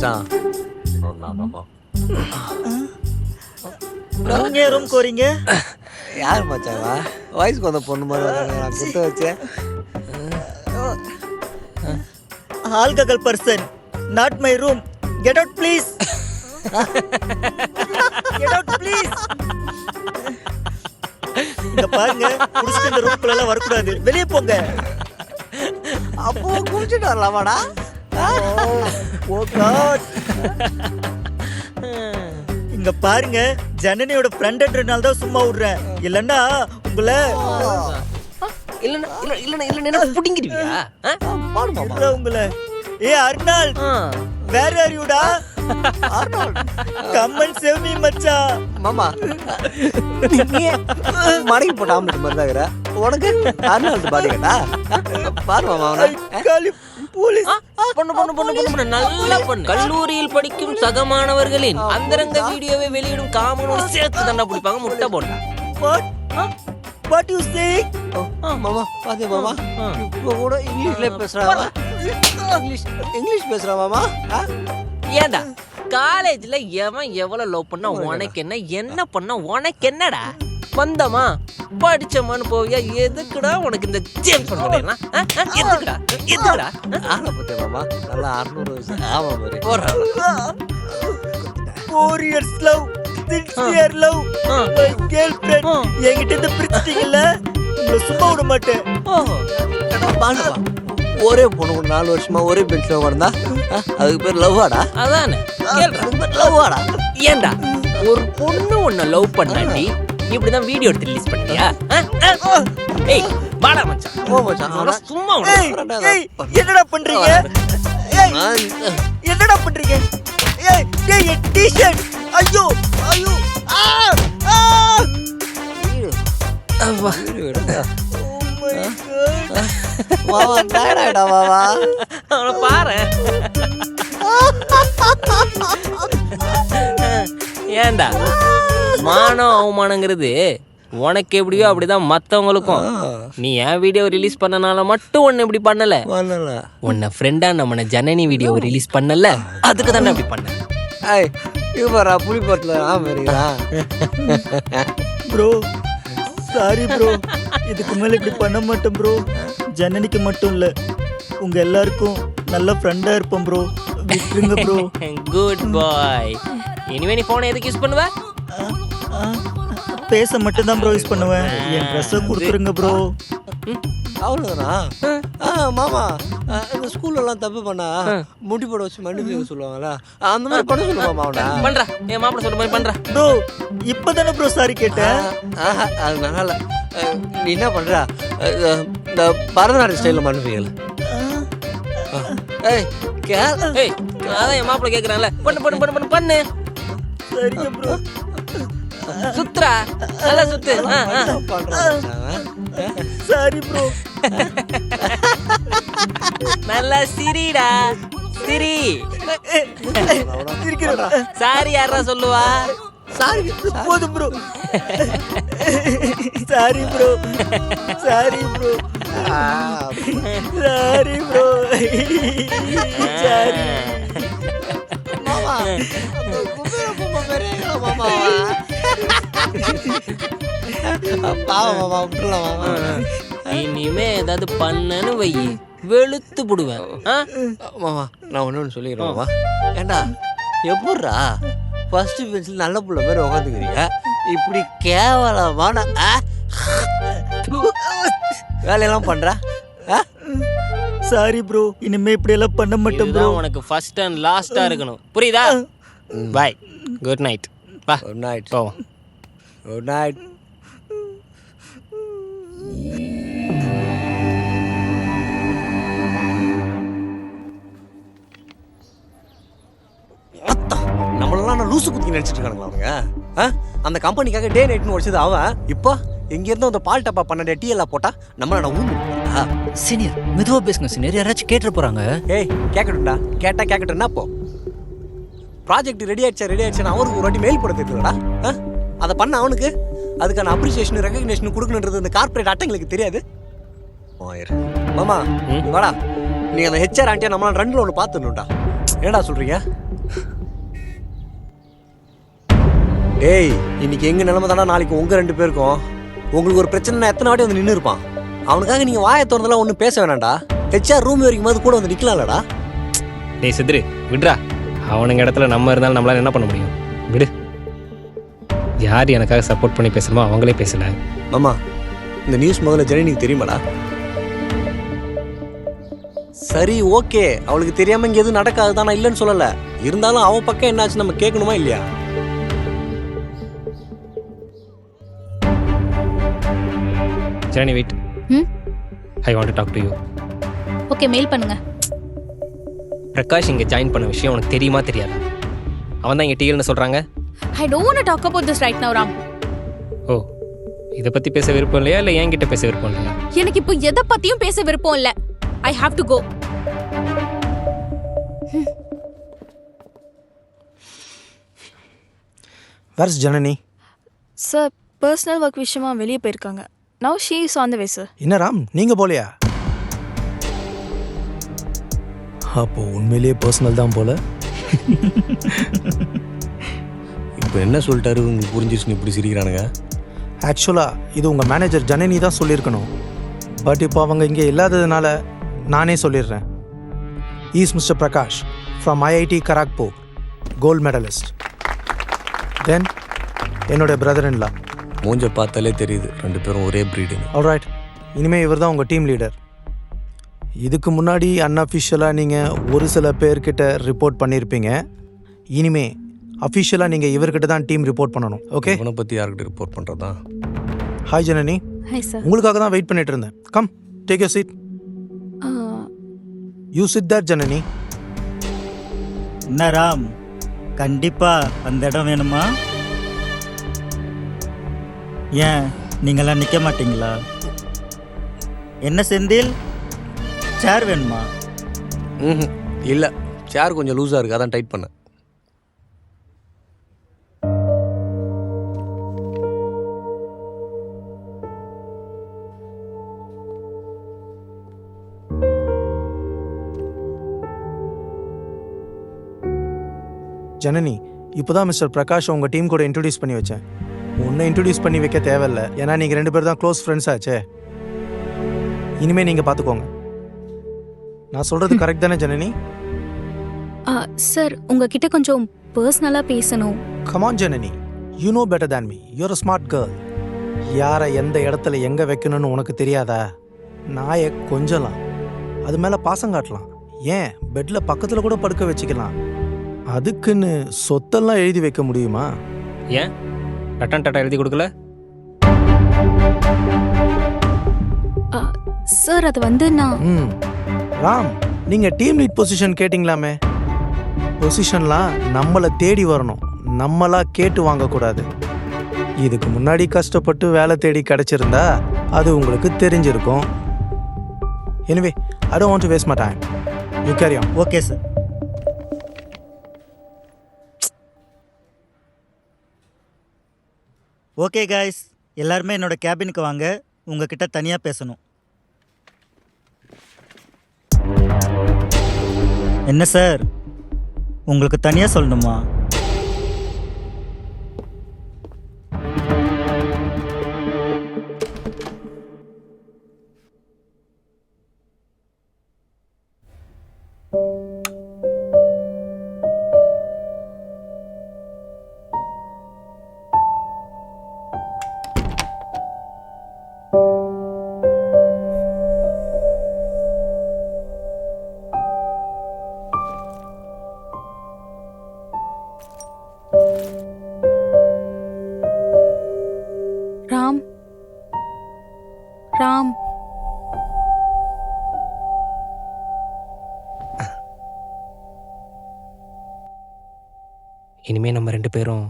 மச்சான் மாமா நீங்க ரூம் கோரீங்க? யார் மச்சாவா? வயசுக்கு வந்த பொண்ணு மாதிரி நான் குத்த வச்சேன். Alcohol person, not my room. Get out please. Get out please. இங்க பாருங்க, குடிச்சிட்டு இந்த ரூம்குள்ள எல்லாம் வரக்கூடாது. வெளியே போங்க. அப்போ குடிச்சிட்டு வரலாமாடா? ஓ காட். இங்க பாருங்க, ஜனனியோட ஃப்ரெண்ட்ன்றனால தான் சும்மா விடுறேன். இல்லன்னா உங்களை இல்ல புடிங்கிடுவியா? உங்களை ஏ அர்னால், வேற ஆர் யூடா? Arnold come and save me மச்சான். மாமா நீ மடங்கி போட்ட ஆம்லெட் மாதிரி தாக்குற. உனக்கு அர்னால் பாதிக்கட்டா? பாரு மாமா அவனை. காலி போலீஸ். பொண்ணு நல்லா பொண்ணு. கல்லூரியில் படிக்கும் சக மாணவர்களின் அந்தரங்க வீடியோவை வெளியிடும் காமனோட சேர்த்து தண்டா பிடிப்பாங்க. முட்டை போட்டா வாட் யூ சே? மாமா பாத்தியா மாமா, இப்போ கூட இங்கிலீஷ்ல பேசுறா. இங்கிலீஷ் பேசுறா மாமா. ஏண்டா காலேஜ்ல எவன் எவ்வளவு லவ் பண்ணா உனக்கு என்ன, என்ன பண்ணா உனக்கு என்னடா? வந்தமா படிச்சமான்னு போவியா? எதுக்குடா உனக்கு இந்த ஜேம்ஸ் பண்ண? எதுக்குடா எதுக்குடா? ஆளை பத்தியா மாமா, நல்லா 600 வயசு ஆமா மாதிரி போறா 4 years love, 6 year love. My girlfriend என்கிட்ட இருந்து பிரிச்சிட்டீங்கல்ல, உங்களை சும்மா விட மாட்டேன். பாண்டவா, ஒரே பொண்ணு கூட 4 வருஷமா ஒரே பெஞ்ச்ல உட்கார்ந்தா அதுக்கு பேர் லவ்வாடா? அதானே லவ்வாடா? ஏண்டா ஒரு பொண்ணு உன்னை லவ் பண்ணாண்டி இப்படிதான் வீடியோ எடுத்து ரிலீஸ் பண்ணியா? ஏய் வாடா மச்சான். ஓ மச்சான் அவன சும்மா ஏய் என்னடா பண்றீங்க? ஏய் என்னடா பண்றீங்க? ஏய் ஏய் டி-ஷர்ட். ஐயோ ஐயோ ஆ ஆ. அவா Oh my god. மாமா டயர்டா மாமா. அவன பாரு. ஏண்டா மானம் அவமானங்கிறது உனக்கு எப்படியோ அப்படிதான் மற்றவங்களுக்கும். நீ என் வீடியோ ரிலீஸ் பண்ணனால மட்டும் ஒன்று இப்படி பண்ணல. உன்னை ஃப்ரெண்டா நம்ம ஜனனி வீடியோ ரிலீஸ் பண்ணல, அதுக்கு தானே அப்படி பண்ண. ஏய் இவரா புலி படத்துல ஆமரியா? ப்ரோ சாரி ப்ரோ, இதுக்கு மேல இப்படி பண்ண மாட்டேன் ப்ரோ. ஜனனிக்கு மட்டும் இல்ல, உங்க எல்லாருக்கும் நல்ல ஃப்ரெண்டா இருப்போம் ப்ரோ. விட்டுருங்க ப்ரோ. குட் பாய். இனிமே நீ போனை எதுக்கு யூஸ் பண்ணுவ? பேச மட்டும் தான் ப்ரோ யூஸ் பண்ணுவேன். என் ட்ரெஸ்ஸை கொடுத்துருங்க ப்ரோ. அவ்வளோதானா? மாமா இந்த ஸ்கூல்லலாம் தப்பு பண்ணா முடி போட வச்சு மன்னிப்பு சொல்லுவாங்களா, அந்த மாதிரி பண்ண சொல்லுவாமா அவனா? பண்றா, என் மாப்பிள்ள சொல்ற மாதிரி பண்றா. ப்ரோ இப்பதானே ப்ரோ சாரி கேட்டேன். அது நல்லா நீ என்ன பண்ற? இந்த பரதநாட்டிய ஸ்டைலில் மன்னிப்பீங்களா? ஏய் ஏய் அதான் என் மாப்பிள்ள கேட்குறான்ல, பண்ணு பண்ணு பண்ணு பண்ணு பண்ணு. சரிங்க ப்ரோ. சுத்துறா, நல்லா சுத்து. Sorry bro. நல்லா சிரிடா, சிரி. சாரி யாரா சொல்லுவா? சாரி போதும் bro. Sorry bro, sorry bro, sorry bro, sorry. மாமா மாமா பாவம் மாமா, விட்டுலாம் மாமா. இனிமே ஏதாவது பண்ணன்னு வை, வெளுத்து புடுவேன். மாமா நான் ஒன்று சொல்லிடுறேன் மாமா. ஏண்டா எப்பட்றா ஃபர்ஸ்ட் பெஞ்சில் நல்ல புள்ள மாதிரி உட்காந்துக்கிறீங்க, இப்படி கேவலமான வேலையெல்லாம் பண்றா? சாரி ப்ரோ, இனிமே இப்படி எல்லாம் பண்ண மாட்டேன் ப்ரோ. உனக்கு ஃபர்ஸ்ட் அண்ட் லாஸ்டா இருக்கணும், புரியுதா? பாய், குட் நைட். வா குட் நைட். போவோம். Good night. நம்மளெல்லாம் லூசு குத்தி நினைச்சிட்டு இருக்கானுங்களா அவங்க? அந்த கம்பெனிக்காக டே நைட்னு வச்சது அவன். இப்போ இங்க இருந்து அந்த பால் டப்பா 12 டீ எல்லாம் போட்டா நம்மள நான் ஊந்து. சீனியர் மெதுவா பேசுங்க சீனியர், யாராச்சும் கேட்டு போறாங்க. ஏய் கேட்கட்டும்டா, கேட்டா கேட்கட்டும்னா போ. ப்ராஜெக்ட் ரெடி ஆயிடுச்சா அவருக்கு ஒரு வாட்டி மெயில் போட தெரியலடா. அதை பண்ண அவனுக்கு அதுக்கான அப்ரிசியேஷன் ரெகக்னேஷன் கொடுக்கணுன்றது இந்த கார்பரேட் அட்டைங்களுக்கு தெரியாது. மாமா வாடா, நீ அந்த ஹெச்ஆர் ஆண்டியா நம்மளால 2ல 1 பார்த்துடணும்டா. என்னடா சொல்றீங்க? டேய் இன்னைக்கு எங்க நிலைமை தானே நாளைக்கு உங்க 2 பேருக்கும். உங்களுக்கு ஒரு பிரச்சனை எத்தனை வாட்டி வந்து நின்று இருப்பான். அவனுக்காக நீங்க வாயை திறந்தெல்லாம் ஒன்றும் பேச வேணாம்டா. ஹெச்ஆர் ரூம் வரைக்கும் போது கூட வந்து நிக்கலாம்லடா. டேய் சித்ரு விட்றா, அவனுங்க இடத்துல நம்ம இருந்தாலும் நம்மளால என்ன பண்ண முடியும்? விடு. யார் எனக்காக சப்போர்ட் பண்ணி பேசணுமோ அவங்களே பேசல. மாமா இந்த நியூஸ் முதல்ல ஜனனிக்கு தெரியுமாடா? சரி ஓகே, அவளுக்கு தெரியாம இங்க எதுவும் நடக்காது தான், நான் இல்லைன்னு சொல்லல. இருந்தாலும் அவ பக்கம் என்னாச்சு நம்ம கேட்கணுமா இல்லையா? Janani wait, hmm I want to talk to you. Okay, mail பண்ணுங்க. பிரகாஷ் இங்கே ஜாயின் பண்ண விஷயம் உனக்கு தெரியுமா தெரியாதா? அவன் தான் இங்கே டிஎல்னு சொல்கிறாங்க. I don't want to talk about this right now Ram. ஓ, இதை பற்றி பேச விருப்பம் இல்லையா இல்லை என்கிட்ட பேச விருப்பம் இல்லையா? எனக்கு இப்போ எதை பத்தியும் பேச விருப்பம் இல்ல. I have to go. Where's Janani? Sir personal work விஷயமா வெளியே போயிருக்காங்க. Now she is on the way sir. என்ன ராம், நீங்க போலையா? அப்போ உண்மையிலேயே பர்சனல் தான் போல. இப்போ என்ன சொல்லிட்டாரு உங்களுக்கு புரிஞ்சிருச்சுன்னு இப்படி சிரிக்கிறானுங்க? ஆக்சுவலாக இது உங்கள் மேனேஜர் ஜனனி தான் சொல்லியிருக்கணும். பட் இப்போ அவங்க இங்கே இல்லாததுனால நானே சொல்லிடுறேன். Is mister Prakash from IIT Kharagpur, gold medalist. Then என்னோட பிரதர் இன் லா. மூஞ்ச பார்த்தாலே தெரியுது 2 பேரும் ஒரே ப்ரீடுன்னு. ஆல்ரைட், இனிமேல் இவர் தான் உங்கள் டீம் லீடர். இதுக்கு முன்னாடி அன்அஃபிஷியலாக நீங்கள் ஒரு சில பேர்கிட்ட ரிப்போர்ட் பண்ணியிருப்பீங்க. இனிமே அஃபிஷியலாக நீங்கள் இவர்கிட்ட தான் டீம் ரிப்போர்ட் பண்ணணும். ஓகே? இவனை பற்றி யார்கிட்ட ரிப்போர்ட் பண்ணுறதா? Hi Janani, hi sir. உங்களுக்காக தான் வெயிட் பண்ணிட்டு இருந்தேன். Come, take your seat. You sit there Janani. என்ன ராம், கண்டிப்பா அந்த இடம் வேணுமா? ஏன் நீங்களாம் நிற்க மாட்டீங்களா? என்ன செந்தில், சேர் வேணுமா? ம் இல்லை, சேர் கொஞ்சம் லூஸாக இருக்குது, அதான் டைட் பண்ணேன். ஜனனி, இப்போ தான் மிஸ்டர் பிரகாஷ் உங்கள் டீம் கூட இன்ட்ரடியூஸ் பண்ணி வச்சேன். உன்னை இன்ட்ரடியூஸ் பண்ணி வைக்க தேவையில்லை, ஏன்னா நீங்கள் 2 பேர் தான் க்ளோஸ் ஃப்ரெண்ட்ஸ் ஆச்சே. இனிமேல் நீங்கள் பார்த்துக்கோங்க. நான் சொல்கிறது கரெக்ட் தானே ஜனனி? சார் உங்ககிட்ட கொஞ்சம் பர்சனலா பேசணும். Come on Janani, you know better than me. You're a smart girl. யாரை எந்த இடத்துல எங்கே வைக்கணும்னு உனக்கு தெரியாதா? நாயை கொஞ்சலாம், அது மேலே பாசம் காட்டலாம், ஏன் பெட்டில் பக்கத்தில் கூட படுக்க வச்சுக்கலாம். அதுக்குன்னு சொத்தெல்லாம் எழுதி வைக்க முடியுமா? ஏன் ரட்டன் டாட்டா எழுதி கொடுக்கல? சார் அது வந்து நான் ராம், நீங்கள் டீம் லீட் பொசிஷன் கேட்டிங்களாமே. பொசிஷன்லாம் நம்மளை தேடி வரணும், நம்மளா கேட்டு வாங்கக்கூடாது. இதுக்கு முன்னாடி கஷ்டப்பட்டு வேலை தேடி கிடச்சிருந்தா அது உங்களுக்கு தெரிஞ்சிருக்கும். Anyway, I don't want to waste my time. You carry on. Okay sir. Okay guys, எல்லாருமே என்னோட கேபினுக்கு வாங்க, உங்ககிட்ட தனியாக பேசணும். என்ன சார், உங்களுக்கு தனியாக சொல்லணுமா? ராம், ராம், இனிமே நம்ம 2 பேரும்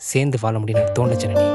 சேர்ந்து வாழ முடியும்னு எனக்கு தோணுச்சு ஜனனி.